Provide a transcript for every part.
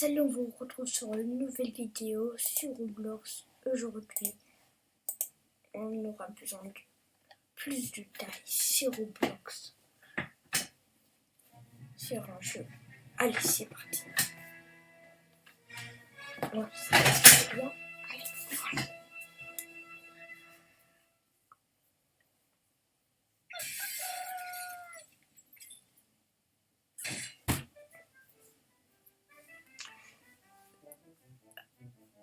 Salut, on vous retrouve sur une nouvelle vidéo sur Roblox. Aujourd'hui, on aura besoin de plus de taille sur Roblox. Sur un jeu. Allez, c'est parti. Alors, c'est bien. Allez, voilà.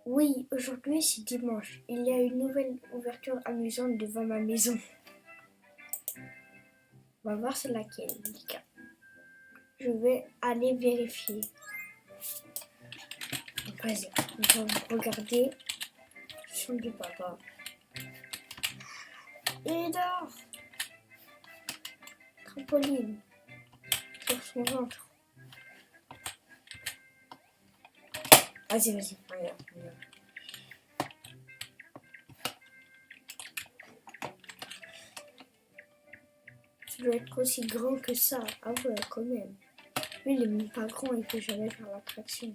Oui, aujourd'hui c'est dimanche. Il y a une nouvelle ouverture amusante devant ma maison. On va voir c'est laquelle, les gars. Je vais aller vérifier. Donc, vas-y, on va regarder. Chambre de papa. Il dort. Trampoline. Sur son ventre. Vas-y, regarde. Tu dois être aussi grand que ça. Ah ouais, quand même. Lui, il est même pas grand, il peut jamais faire l'attraction.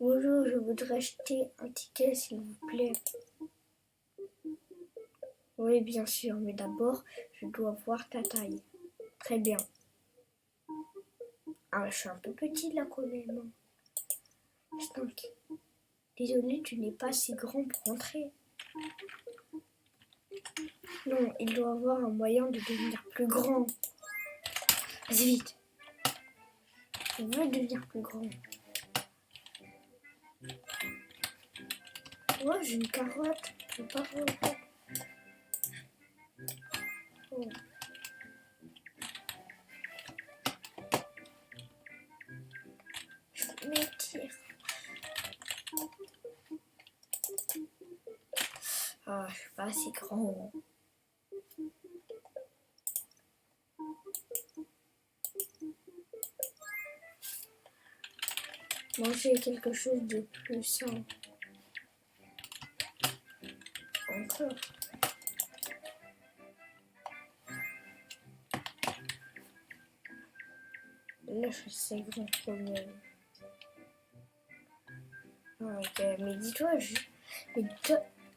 Bonjour, je voudrais acheter un ticket, s'il vous plaît. Oui, bien sûr, mais d'abord, je dois voir ta taille. Très bien. Ah, je suis un peu petit là quand même. Donc, désolé, tu n'es pas si grand pour entrer. Non, il doit avoir un moyen de devenir plus grand. Vas-y, vite. Je veux devenir plus grand. Ouais, j'ai une carotte. Je peux pas voir. Oh. Je m'étire. Ah, je suis pas assez grand. Manger quelque chose de plus sain. Encore. Là, je sais grand problème. Ah, ok, mais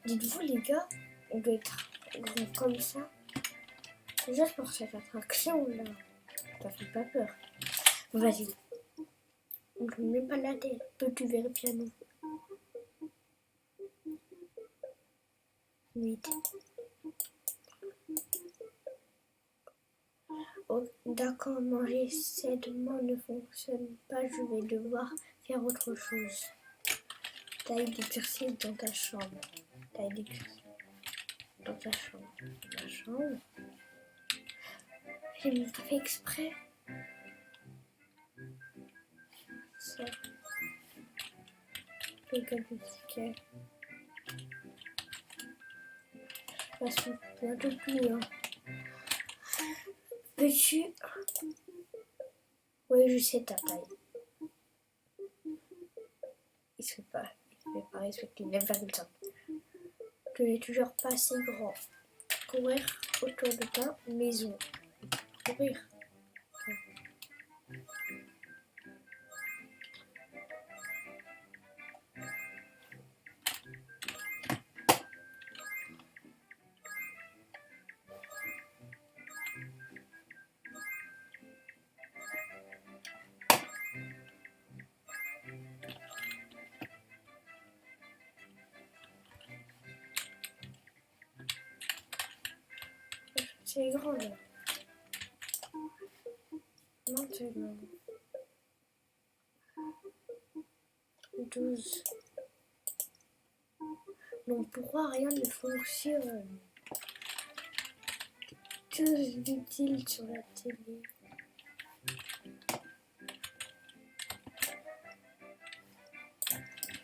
dites-vous les gars, on doit être grand comme ça. Déjà pour cette attraction là, ça fait pas peur. Bon, vas-y. On peut même pas la tête. Peux-tu vérifier à nous? 8. Oh, d'accord, manger sainement ne fonctionne pas. Je vais devoir faire autre chose. Taille d'exercice dans ta chambre. Taille d'exercice dans ta chambre. Ta chambre. J'ai même pas fait exprès. Ça. Regarde le ticket. Ça se bientôt plus, hein. Peux-tu... Oui, je sais ta taille. Il se fait pas respecter 9,5. Tu n'es toujours pas assez grand. Courir autour de ta maison. Courir. C'est grand là. Maintenant. 12. Non, pourquoi rien ne fonctionne? Que dit-il sur la télé?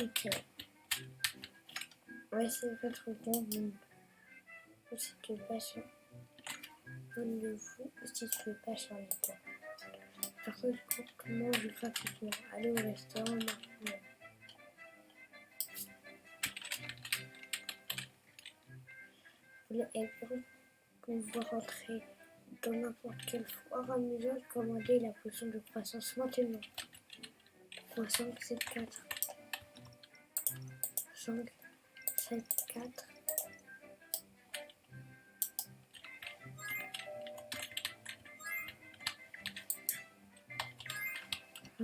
Ok. Ouais, c'est votre bon. Si tu veux pas sur le vous, si tu veux pas sur les temps. Personne ne mange gratuitement. Allez au restaurant maintenant. Vous voulez pouvoir entrer dans n'importe quelle foire amusante, commander la potion de croissance maintenant. 3, 5, 7, 4. 5, 7, 4.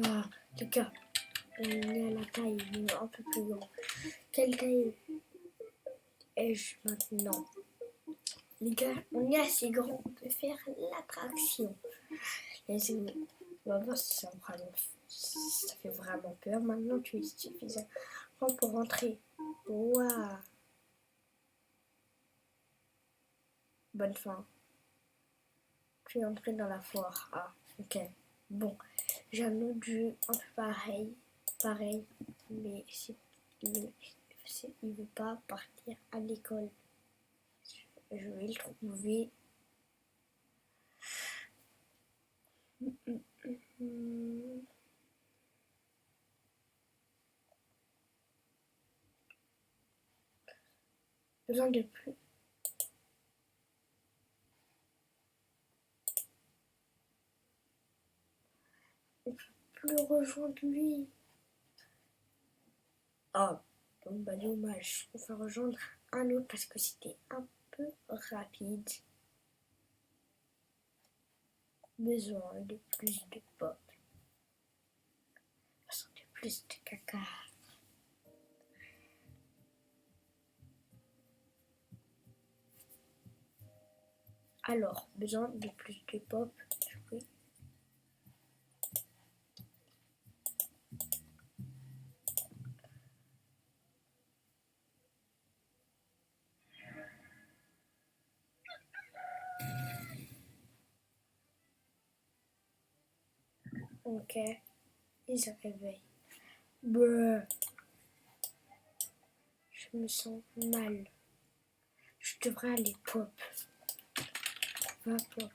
Ah, les gars, on est à la taille, mais un peu plus grand. Quelle taille ai-je maintenant? Les gars, on est assez grand, on peut faire l'attraction. On va voir si ça fait vraiment peur. Maintenant, tu es suffisamment grand pour rentrer. Waouh! Bonne fin. Tu es entré dans la foire. Ah, ok. Bon, j'ai un autre jeu un peu pareil, mais il veut pas partir à l'école. Je vais le trouver. Besoin de plus. On peut plus rejoindre lui. Oh, bon bah dommage. On va rejoindre un autre parce que c'était un peu rapide. Besoin de plus de pop. Besoin de plus de caca. Alors, besoin de plus de pop. Oui. Ok, il se réveille. Brrr. Je me sens mal. Je devrais aller pop. Va pop.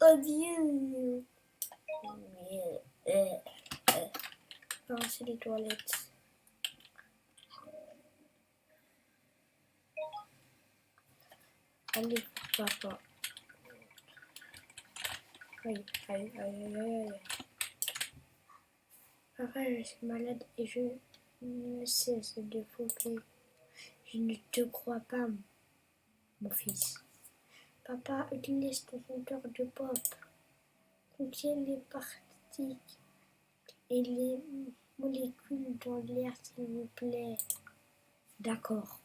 Oh Dieu. Non, c'est les toilettes. Allez, papa. Aïe, aïe, aïe, aïe, aïe. Papa, je suis malade et je ne cesse de fouiller. Je ne te crois pas, mon fils. Papa, utilise ton compteur de pop. Contient les particules et les molécules dans l'air, s'il vous plaît. D'accord.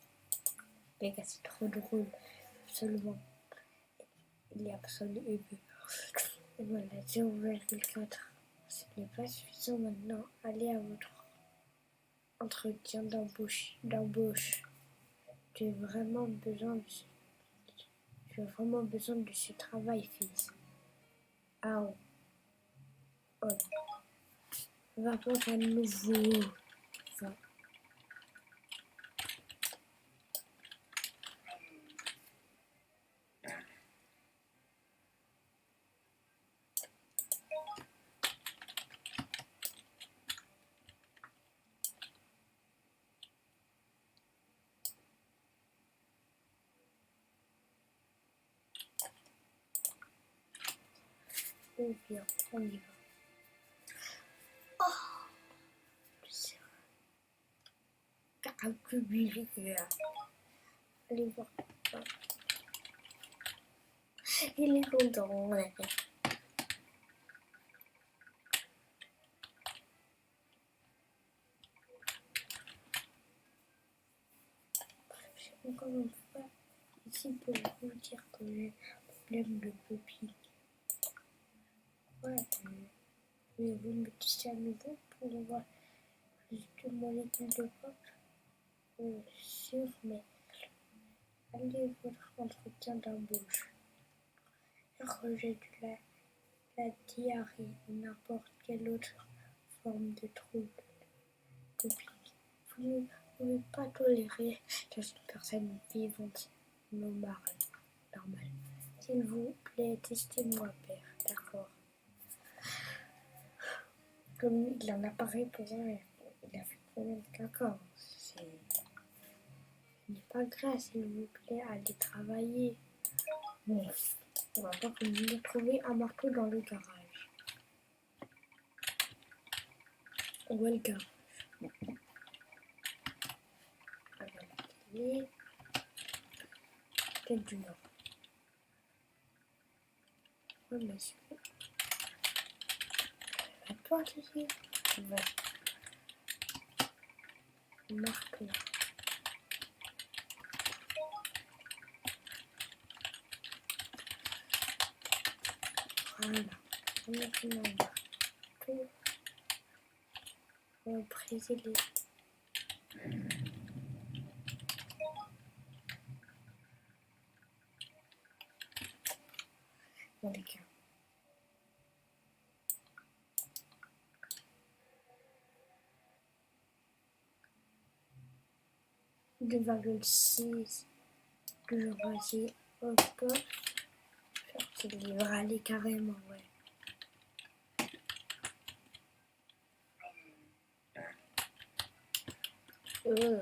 Les gars, c'est trop drôle. Absolument. Il est absolument ému. Et voilà, 0,4. Ce n'est pas suffisant maintenant. Allez à votre entretien d'embauche. Tu as vraiment besoin de ce travail, fils. Ah, oh. Va pas à nouveau. Enfin, ou bien, on y va. C'est un peu billet. Allez voir. Il est content. Ouais. Je sais pas comment faire ici pour vous dire que j'ai un problème de copie. Ouais, mais vous me testez à nouveau pour voir plus de molécules de pop. Sûr, mais allez votre entretien d'embauche. Rejet de la diarrhée ou n'importe quelle autre forme de trouble public. Vous ne pouvez pas tolérer dans une personne vivante normale. S'il vous plaît, testez-moi, père. d'accord. Comme il en a parlé pour un, il a fait combien de caca? Ce n'est pas grave, s'il vous plaît, allez travailler. Bon, on va pas venir trouver un marteau dans le garage. Où est le garage? Avec la télé. Tête du Nord. Ouais, monsieur. À toi, ici. Ouais. Marteau. Voilà. On a fait un marteau. On va briser les... Dans les cas. 2,6. Toujours vas-y. Hop, hop. Faire le livre, allez, carrément, ouais. Euh.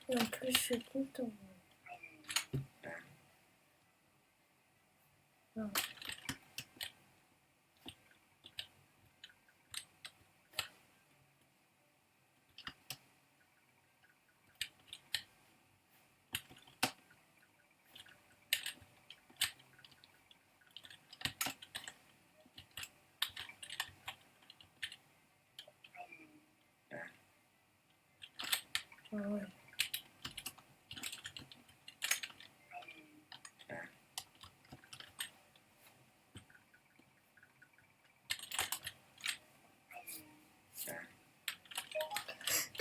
Et en plus, je suis content. Non. Ah ouais.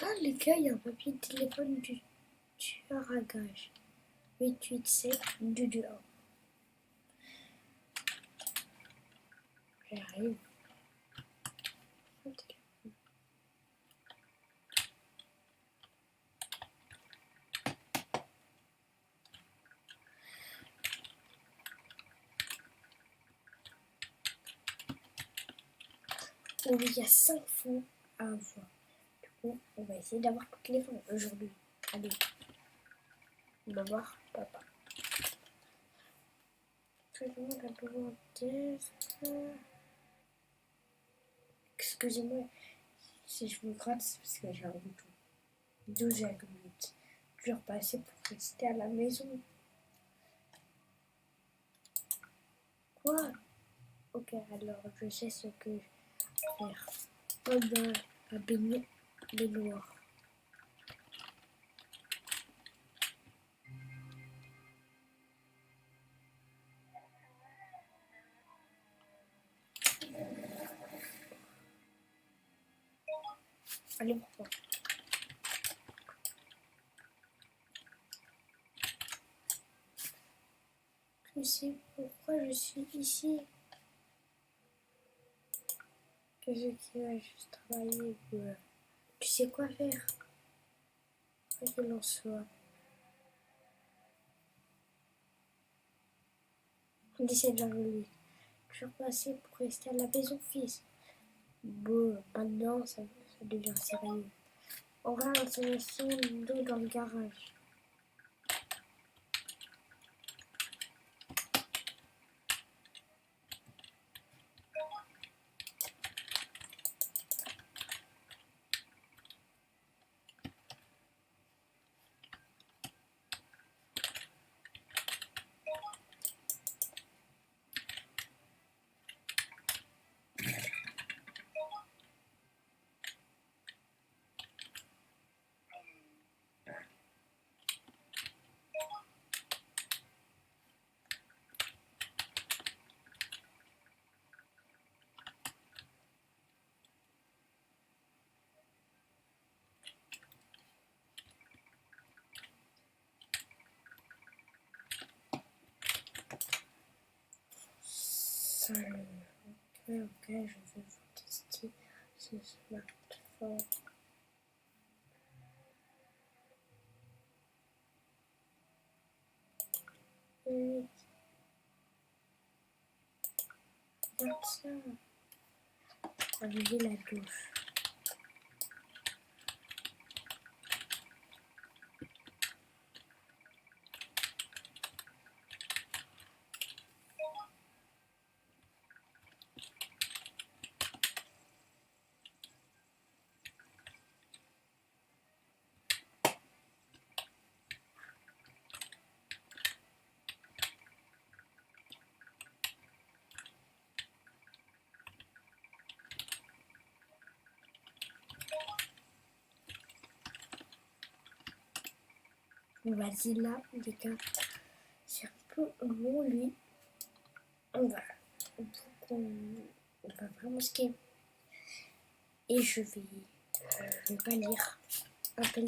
Dans les gars, il y a un papier de téléphone du tueur à gage. 887 du 1. J'arrive. Oh, il y a 5 fonds à avoir. Du coup, on va essayer d'avoir toutes les fonds aujourd'hui. Allez. On va voir papa. Traitement de la parenthèse. Excusez-moi si je me gratte, c'est parce que j'ai un bouton. 12,8. Toujours pas assez pour rester à la maison. Quoi? Ok, alors je sais ce que je vais faire. Oh ben, la baignoire. Allez, pourquoi? Je sais pourquoi je suis ici. Qu'est-ce qui va juste travailler? Tu sais quoi faire? Quoi qu'il en soit. 17,8. Toujours pas assez pour rester à la maison, fils. Bon, maintenant, ça devient sérieux. On va l'installation d'eau dans le garage. Ok, je vais vous tester ce smartphone. Regarde ça. Enlever la douche. Vas-y là, les gars. C'est un peu long, lui. On va vraiment skip. Et je vais pas lire. Appelle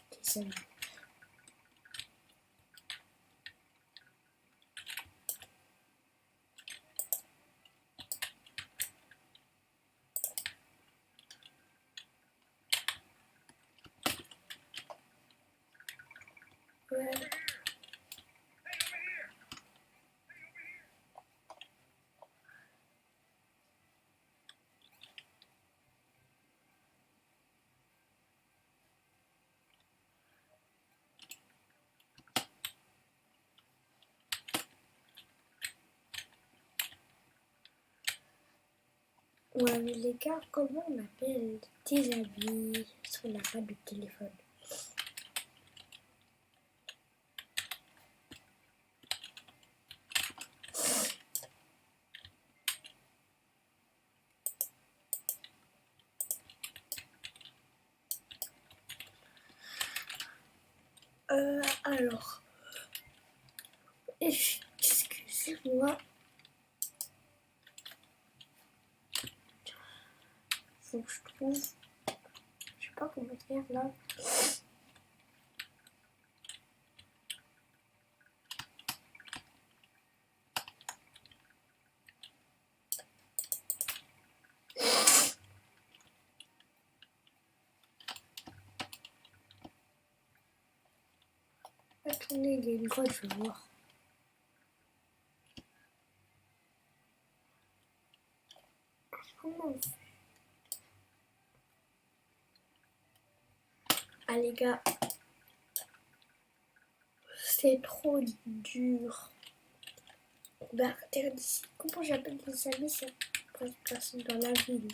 tes amis. Ouais. Ouais, mais les gars, comment on appelle tes amis si on n'a pas de téléphone? Alors, excusez-moi, faut que je trouve, je sais pas comment faire là. Attendez, il y a une grotte, je vais voir. Comment on fait? Ah les gars, c'est trop dur. Bah, terre d'ici. Comment j'appelle des amis, c'est presque personne dans la ville.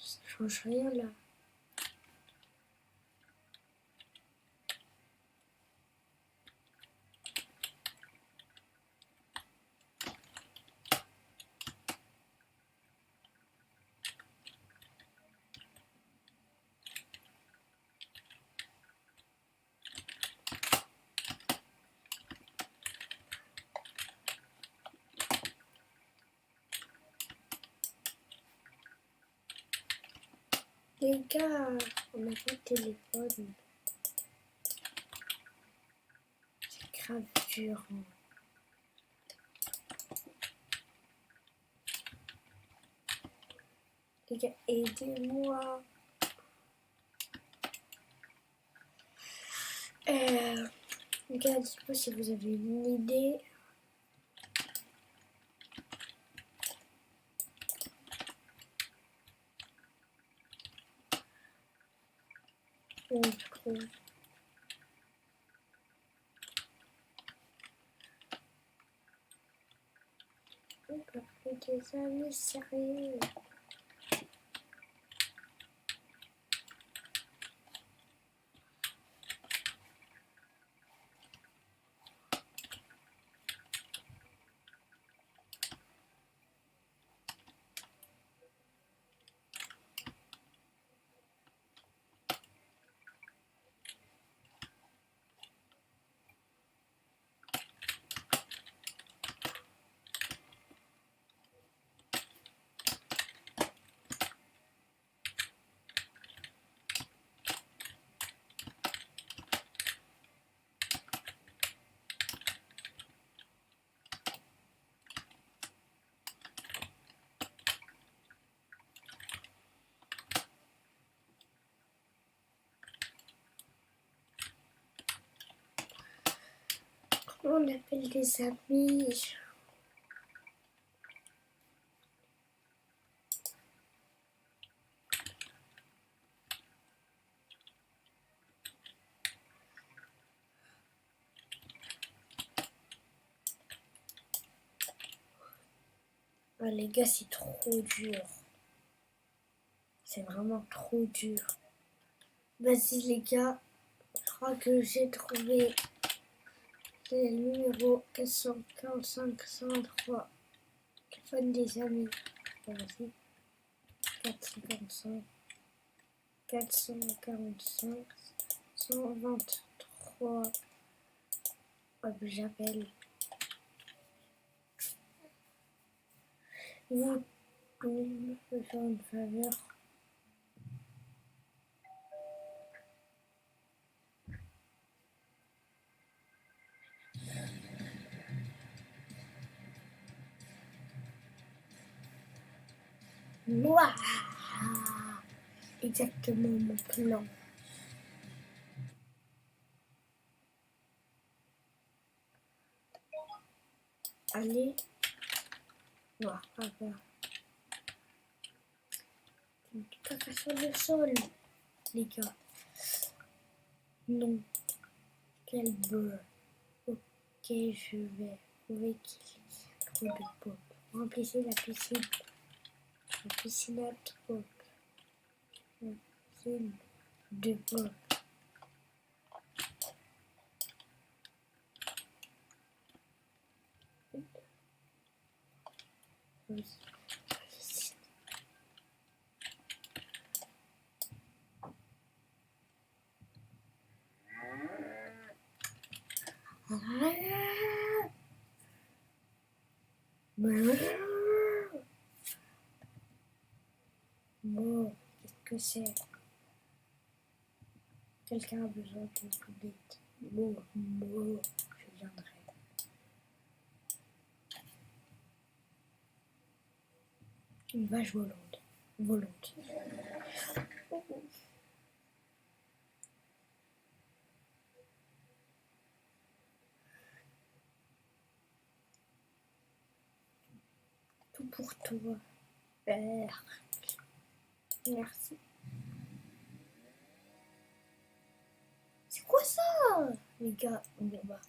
Ça change rien là. Les gars, on n'a pas de téléphone. C'est grave dur. Les gars, aidez-moi. Les gars, dites-moi si vous avez une idée. On trouve. On peut appeler des amis sérieux. On appelle des amis. Ah, les gars, c'est trop dur. C'est vraiment trop dur. Vas-y les gars, je crois que j'ai trouvé le numéro 445 103. Téléphone des amis. Vas-y. 445 445 123. Hop, j'appelle. Vous pouvez me faire une faveur? Ouah, exactement mon plan. Allez, voir, papa. Une caca sur le sol, les gars. Non, quel beurre. Ok, je vais trouver qu'il y a trop de pop. Remplissez la piscine. La piscine à pop. La piscine de pop. Bon, qu'est-ce que c'est? Quelqu'un a besoin d'une poubette. Bon, je viendrai. Une vache volante. Volante. Tout pour toi, père. Merci. C'est quoi ça, les gars? Bon, bah.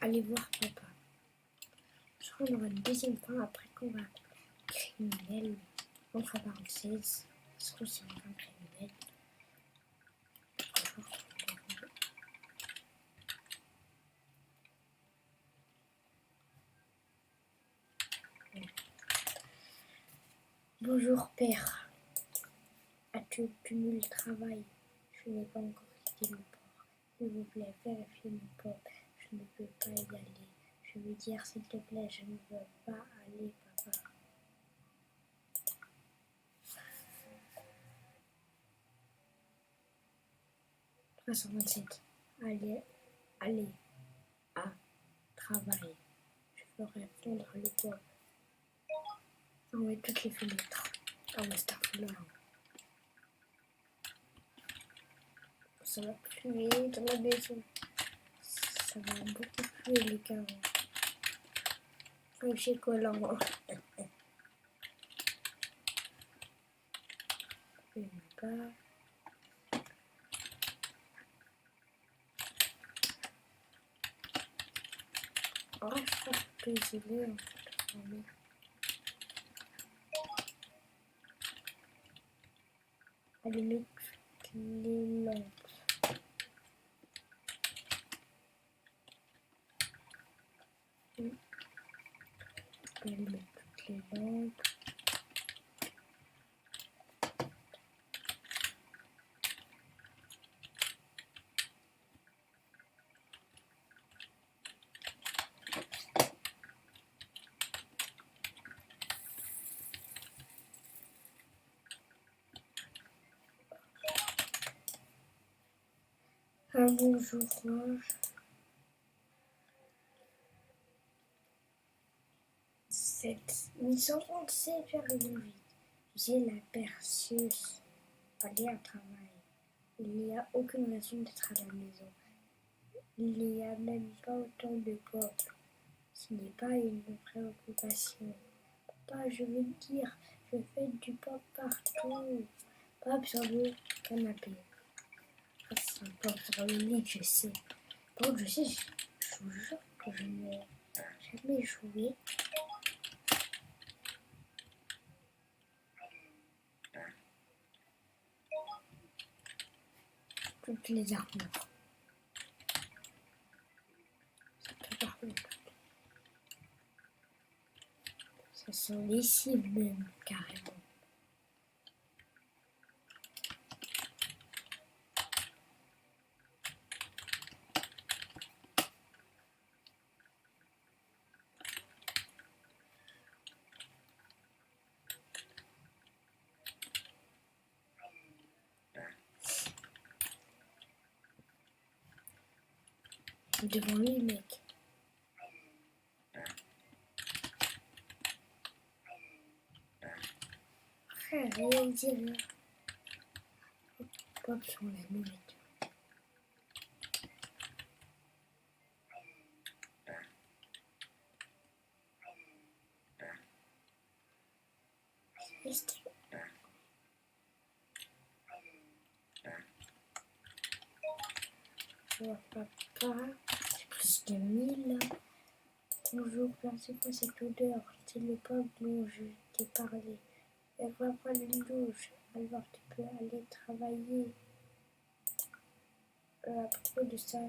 Allez voir papa. Je crois qu'on aura une deuxième fois après qu'on va criminel. On fera parenthèse. Je trouve que c'est vraiment criminel. Bonjour père. As-tu obtenu le travail? Je n'ai pas encore quitté le port. S'il vous plaît, vérifiez mon port. Je ne peux pas y aller. Je veux dire, s'il te plaît, je ne veux pas aller, papa. « 327. Allez, à travail. Je ferai fondre le bois. Fermez toutes les fenêtres. Ah, mais c'est là. Ça va pluer dans la maison. Ça va beaucoup pluer, les gars. J'ai collant. Et pas. Oh, je crois que je l'ai en fait. Allumer toutes les lampes. Allumer toutes les lampes. Un bonjour. 837,8. J'ai la Perseus. Aller à travail. Il n'y a aucune raison d'être à la maison. Il n'y a même pas autant de pop. Ce n'est pas une préoccupation. Papa, je veux dire, je fais du pop partout. Pop sur le canapé. Ah, c'est un pop sur le lit, je sais. Bon, je sais, je vous jure que je n'ai jamais joué. Toutes les armures. Par contre, ça sent les cibles même, carrément. Devant lui, mec. Frère, rien dire. Pop sur la nourriture. Je vois papa. C'est plus de 1000. Bonjour, c'est quoi cette odeur? C'est le pop dont je t'ai parlé. Elle va prendre une douche, alors tu peux aller travailler. À propos de ça,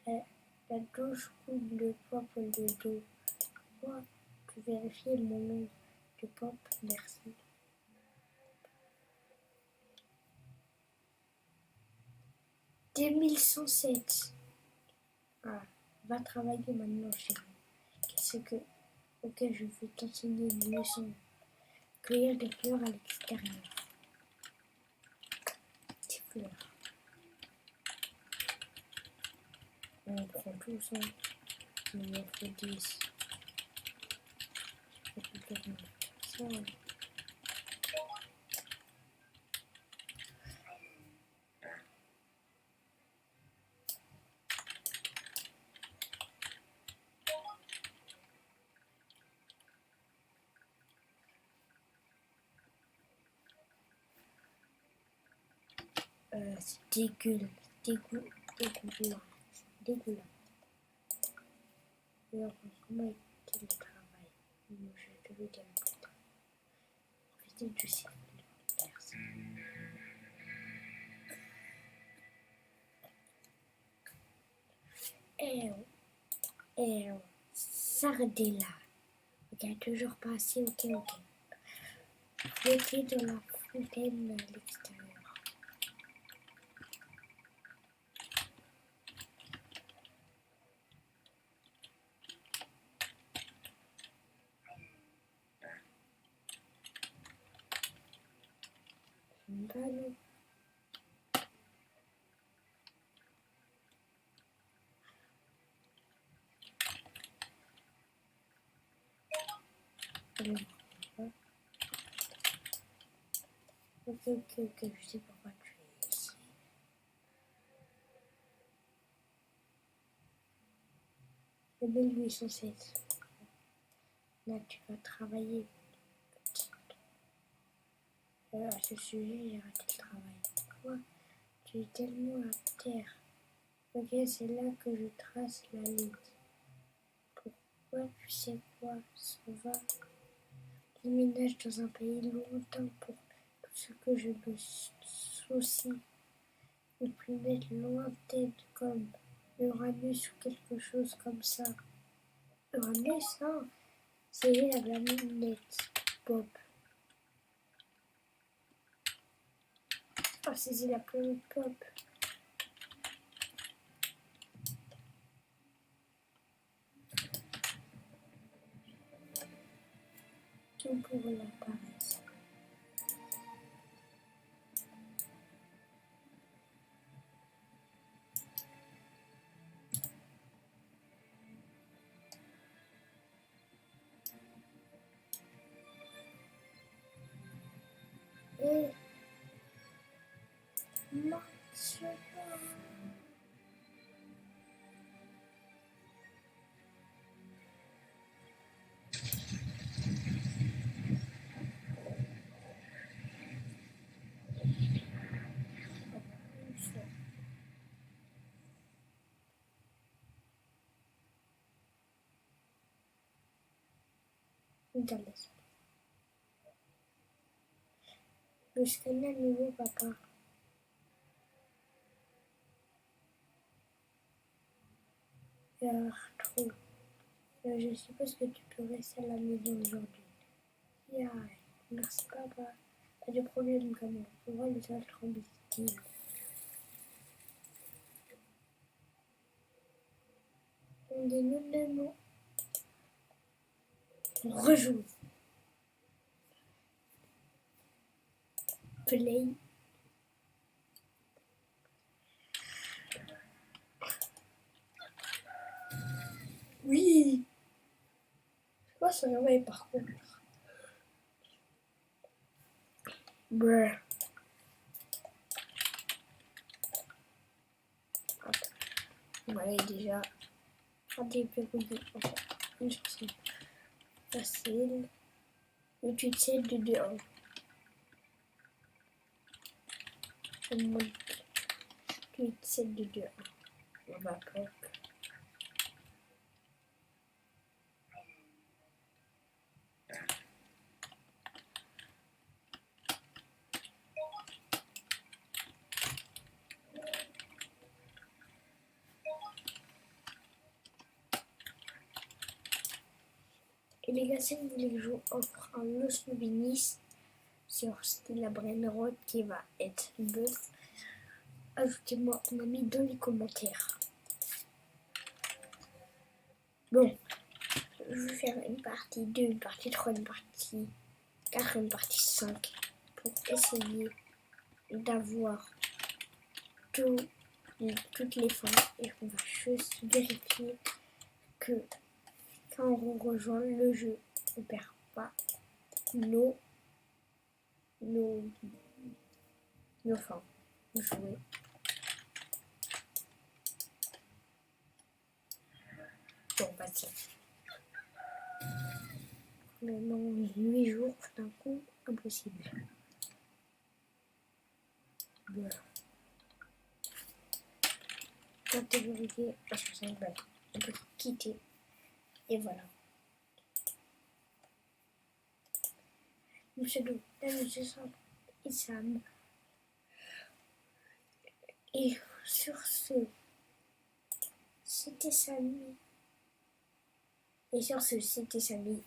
la douche coule le pop de dos. Moi, tu vérifies mon nom de pop, merci. 2107. Ah, va travailler maintenant, chérie. Qu'est-ce que... Ok, je vais t'enseigner une leçon. Cueillir des fleurs à l'extérieur. Des fleurs. On prend tout ça. On en fait 10. Je peux plutôt faire ça. C'est dégueulasse. Dégueulasse. Dégueulasse. Et heureusement, il télétravail. Mais je te le dirai plus tard. Profitez du ciel. Merci. Sardella. Ok, toujours pas assez. Ok. Mettez dans la fontaine à l'extérieur. Une balle. Ok, je sais pourquoi tu es ici. Le 1807. Là, tu vas travailler. À ce sujet, j'ai raté le travail. Quoi? Tu es tellement à terre. Ok, c'est là que je trace la ligne. Pourquoi tu sais quoi? Ça va. Déménage dans un pays lointain pour tout ce que je me soucie. Une planète lointaine comme Uranus ou quelque chose comme ça. Uranus, non, c'est la planète Bob. Ah, c'est la planète Pop. Tout pour la paresse. Et maintenant, Thalès. Je scanne à nouveau, papa. Trop. Je suppose que tu peux rester à la maison aujourd'hui. Yeah. Merci, papa. Pas de problème, quand même. On voit les autres en biscuit. On dit non. On rejoue. Play. Oui. C'est quoi ce réveil par contre? Brr. Voilà déjà. Des verrouillés. Enfin, une chanson facile. 8, 7, 2, 2, 1. On monte. 8, 7, 2, 2, 1. On va pas. Et les gars, si vous voulez que je vous offre un os Vinis sur Stella Brainrod qui va être bœuf, ajoutez-moi un ami dans les commentaires. Bon, je vais faire une partie 2, une partie 3, une partie 4, une partie 5 pour essayer d'avoir toutes les fins. Et on va juste vérifier que quand on rejoint le jeu, on ne perd pas nos fins. Jouer. Bon, pas ça. Maintenant, 8 jours d'un coup, impossible. Voilà. Catégorie à 60 balles. On peut quitter. Et voilà. Monsieur Dou, là, monsieur Sam. Et sur ce, c'était Samy. Et sur ce, c'était Samy.